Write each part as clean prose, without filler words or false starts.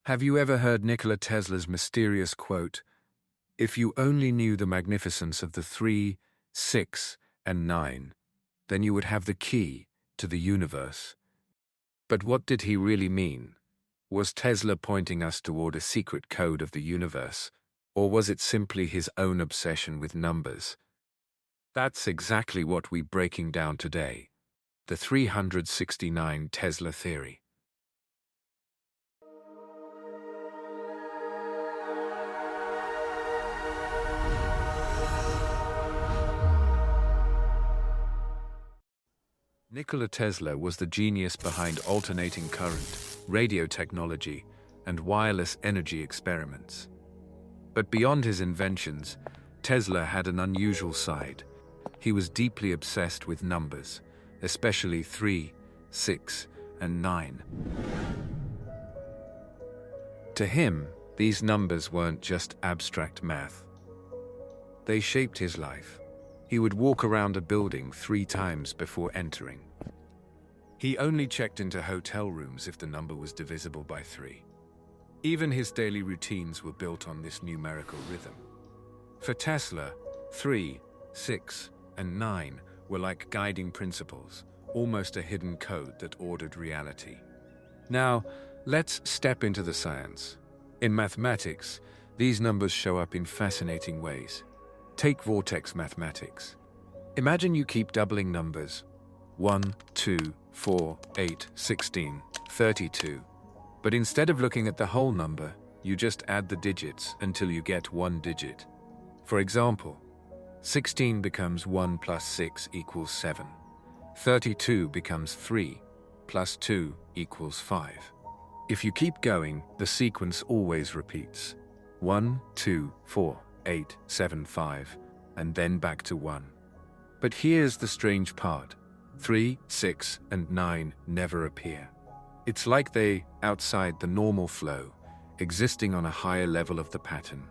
Have you ever heard Nikola Tesla's mysterious quote, "If you only knew the magnificence of the 3, 6, and 9, then you would have the key to the universe"? But what did he really mean? Was Tesla pointing us toward a secret code of the universe, or was it simply his own obsession with numbers? That's exactly what we're breaking down today. The 369 Tesla theory. Nikola Tesla was the genius behind alternating current, radio technology, and wireless energy experiments. But beyond his inventions, Tesla had an unusual side. He was deeply obsessed with numbers, especially 3, 6, and 9. To him, these numbers weren't just abstract math. They shaped his life. He would walk around a building 3 times before entering. He only checked into hotel rooms if the number was divisible by 3. Even his daily routines were built on this numerical rhythm. For Tesla, 3, 6, and 9 were like guiding principles, almost a hidden code that ordered reality. Now, let's step into the science. In mathematics, these numbers show up in fascinating ways. Take Vortex mathematics. Imagine you keep doubling numbers. 1, 2, 4, 8, 16, 32. But instead of looking at the whole number, you just add the digits until you get one digit. For example, 16 becomes 1 plus 6 equals 7. 32 becomes 3 plus 2 equals 5. If you keep going, the sequence always repeats. 1, 2, 4, 8, 7, 5, and then back to 1. But here's the strange part. 3, 6, and 9 never appear. It's like they outside the normal flow, existing on a higher level of the pattern.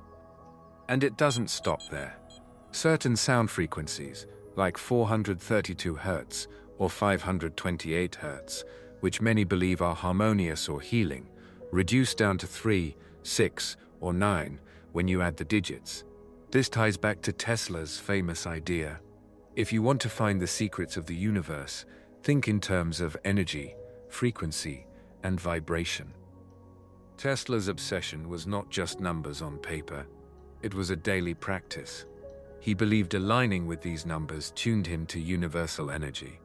And it doesn't stop there. Certain sound frequencies, like 432 Hz or 528 Hz, which many believe are harmonious or healing, reduce down to 3, 6, or 9 when you add the digits. This ties back to Tesla's famous idea. If you want to find the secrets of the universe, think in terms of energy, frequency, and vibration. Tesla's obsession was not just numbers on paper. It was a daily practice. He believed aligning with these numbers tuned him to universal energy.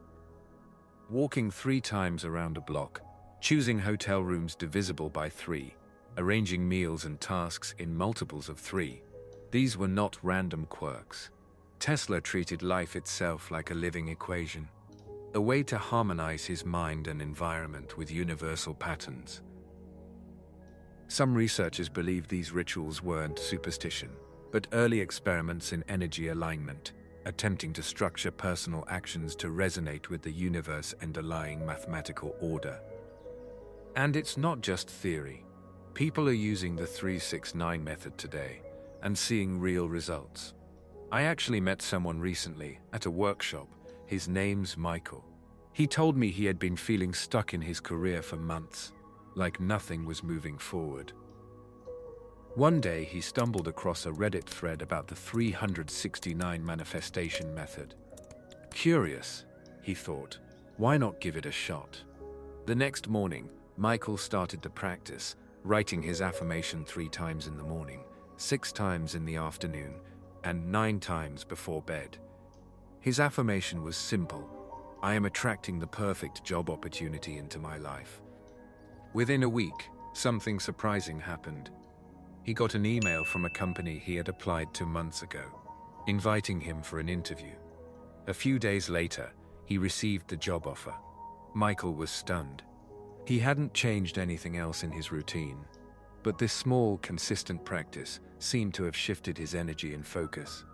Walking 3 times around a block, choosing hotel rooms divisible by 3, arranging meals and tasks in multiples of 3. These were not random quirks. Tesla treated life itself like a living equation, a way to harmonize his mind and environment with universal patterns. Some researchers believe these rituals weren't superstition, but early experiments in energy alignment, attempting to structure personal actions to resonate with the universe underlying mathematical order. And it's not just theory. People are using the 369 method today and seeing real results. I actually met someone recently at a workshop. His name's Michael. He told me he had been feeling stuck in his career for months, like nothing was moving forward. One day he stumbled across a Reddit thread about the 369 manifestation method. Curious, he thought, why not give it a shot? The next morning, Michael started to practice, writing his affirmation 3 times in the morning, 6 times in the afternoon, and 9 times before bed. His affirmation was simple: I am attracting the perfect job opportunity into my life. Within a week, something surprising happened. He got an email from a company he had applied to months ago, inviting him for an interview. A few days later, he received the job offer. Michael was stunned. He hadn't changed anything else in his routine, but this small, consistent practice seemed to have shifted his energy and focus.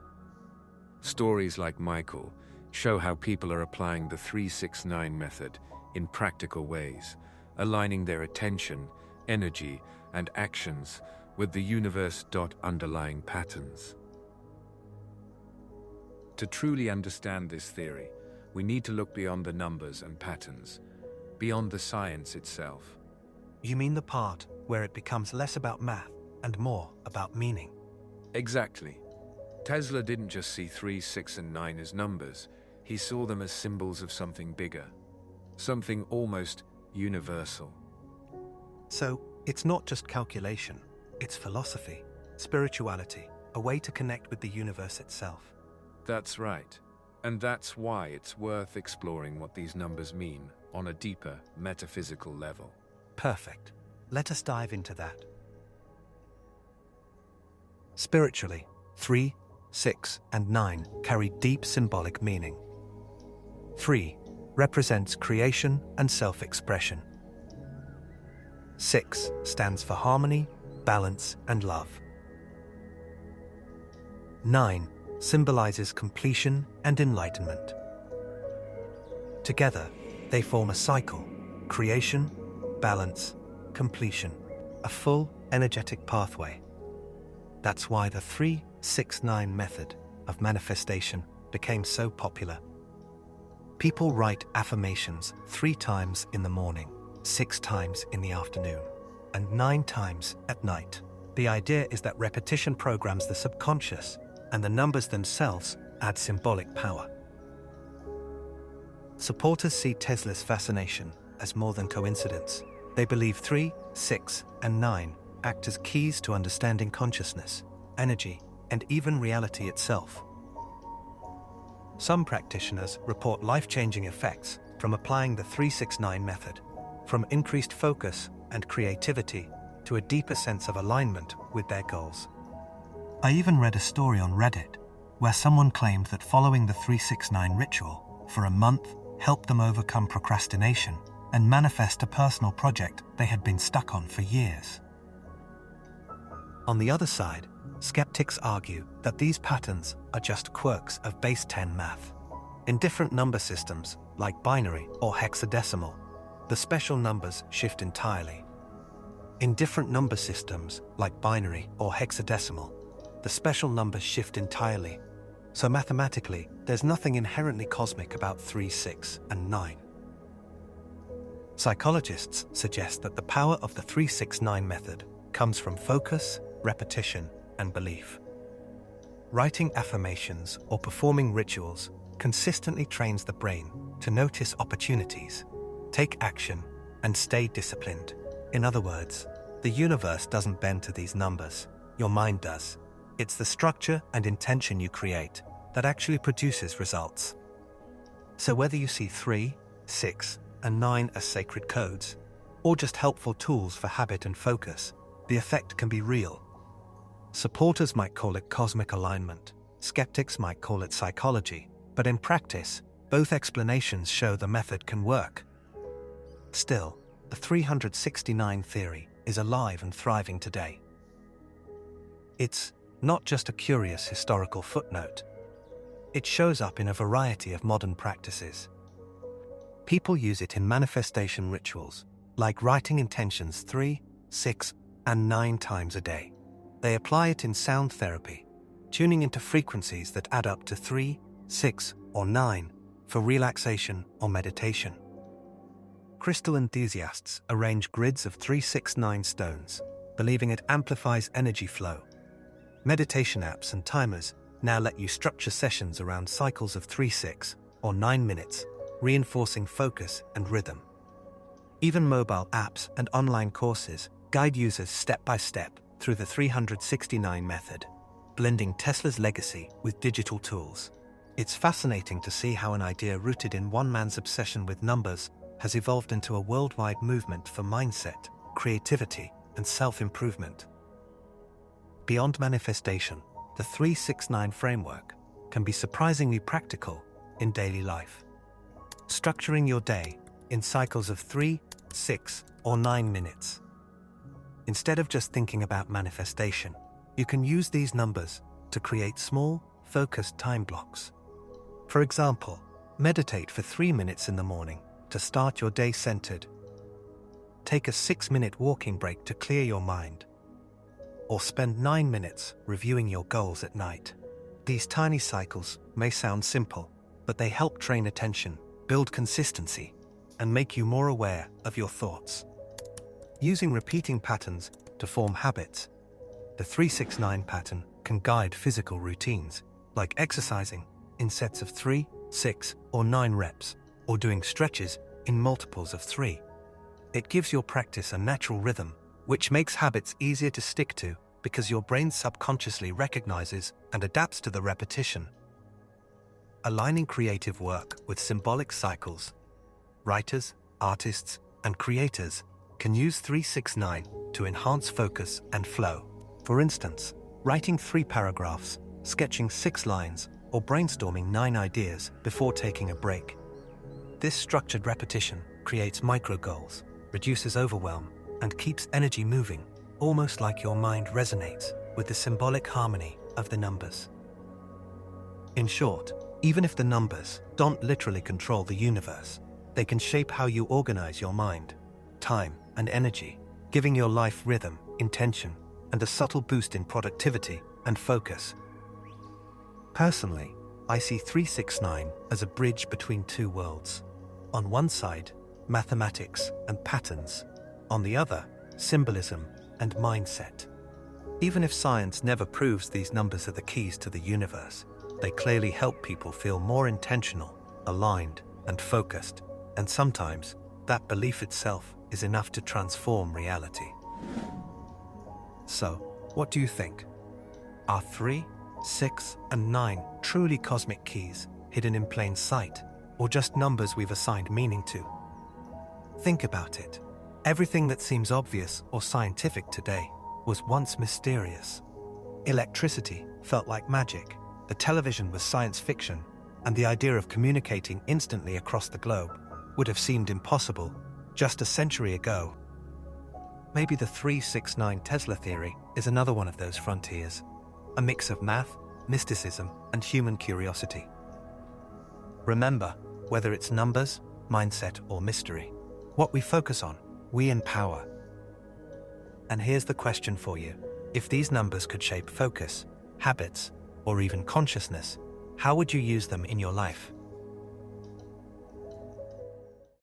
Stories like Michael show how people are applying the 369 method in practical ways, aligning their attention, energy, and actions with the universe. Underlying patterns. To truly understand this theory, we need to look beyond the numbers and patterns, beyond the science itself. You mean the part where it becomes less about math and more about meaning. Exactly. Tesla didn't just see 3, 6, and 9 as numbers, he saw them as symbols of something bigger, something almost universal. So, it's not just calculation, it's philosophy, spirituality, a way to connect with the universe itself. That's right. And that's why it's worth exploring what these numbers mean on a deeper, metaphysical level. Perfect. Let us dive into that. Spiritually, 3, 6, and 9 carry deep symbolic meaning. 3 represents creation and self-expression. 6 stands for harmony, balance, and love. 9 symbolizes completion and enlightenment. Together, they form a cycle: creation, balance, completion, a full, energetic pathway. That's why the 3-6-9 method of manifestation became so popular. People write affirmations 3 times in the morning, 6 times in the afternoon, and 9 times at night. The idea is that repetition programs the subconscious, and the numbers themselves add symbolic power. Supporters see Tesla's fascination as more than coincidence. They believe 3, 6, and 9 act as keys to understanding consciousness, energy, and even reality itself. Some practitioners report life-changing effects from applying the 3-6-9 method, from increased focus and creativity to a deeper sense of alignment with their goals. I even read a story on Reddit where someone claimed that following the 3-6-9 ritual for a month helped them overcome procrastination and manifest a personal project they had been stuck on for years. On the other side, skeptics argue that these patterns are just quirks of base 10 math. In different number systems, like binary or hexadecimal, the special numbers shift entirely. In different number systems, like binary or hexadecimal, the special numbers shift entirely. So mathematically, there's nothing inherently cosmic about 3, 6, and 9. Psychologists suggest that the power of the 3-6-9 method comes from focus, repetition, and belief. Writing affirmations or performing rituals consistently trains the brain to notice opportunities, take action, and stay disciplined. In other words, the universe doesn't bend to these numbers, your mind does. It's the structure and intention you create that actually produces results. So whether you see 3, 6, and 9 as sacred codes, or just helpful tools for habit and focus, the effect can be real. Supporters might call it cosmic alignment, skeptics might call it psychology, but in practice, both explanations show the method can work. Still, the 369 theory is alive and thriving today. It's not just a curious historical footnote. It shows up in a variety of modern practices. People use it in manifestation rituals, like writing intentions 3, 6, and 9 times a day. They apply it in sound therapy, tuning into frequencies that add up to 3, 6, or 9 for relaxation or meditation. Crystal enthusiasts arrange grids of 3-6-9 stones, believing it amplifies energy flow. Meditation apps and timers now let you structure sessions around cycles of 3-6 or 9 minutes, reinforcing focus and rhythm. Even mobile apps and online courses guide users step by step through the 369 method, blending Tesla's legacy with digital tools. It's fascinating to see how an idea rooted in one man's obsession with numbers has evolved into a worldwide movement for mindset, creativity, and self-improvement. Beyond manifestation, the 369 framework can be surprisingly practical in daily life. Structuring your day in cycles of 3, 6, or 9 minutes. Instead of just thinking about manifestation, you can use these numbers to create small, focused time blocks. For example, meditate for 3 minutes in the morning to start your day centered. Take a 6-minute walking break to clear your mind. Or spend 9 minutes reviewing your goals at night. These tiny cycles may sound simple, but they help train attention, build consistency, and make you more aware of your thoughts. Using repeating patterns to form habits, the 369 pattern can guide physical routines, like exercising in sets of 3, 6, or 9 reps, or doing stretches in multiples of 3. It gives your practice a natural rhythm, which makes habits easier to stick to because your brain subconsciously recognizes and adapts to the repetition. Aligning creative work with symbolic cycles. Writers, artists, and creators can use 369 to enhance focus and flow. For instance, writing 3 paragraphs, sketching 6 lines, or brainstorming 9 ideas before taking a break. This structured repetition creates micro-goals, reduces overwhelm, and keeps energy moving, almost like your mind resonates with the symbolic harmony of the numbers. In short, even if the numbers don't literally control the universe, they can shape how you organize your mind, time, and energy, giving your life rhythm, intention, and a subtle boost in productivity and focus. Personally, I see 369 as a bridge between 2 worlds. On one side, mathematics and patterns. On the other, symbolism and mindset. Even if science never proves these numbers are the keys to the universe, they clearly help people feel more intentional, aligned, and focused. And sometimes, that belief itself is enough to transform reality. So, what do you think? Are 3, 6, and 9 truly cosmic keys hidden in plain sight, or just numbers we've assigned meaning to? Think about it. Everything that seems obvious or scientific today was once mysterious. Electricity felt like magic, the television was science fiction, and the idea of communicating instantly across the globe would have seemed impossible just a century ago. Maybe the 369 Tesla theory is another one of those frontiers, a mix of math, mysticism, and human curiosity. Remember, whether it's numbers, mindset, or mystery, what we focus on, we empower. And here's the question for you. If these numbers could shape focus, habits, or even consciousness, how would you use them in your life?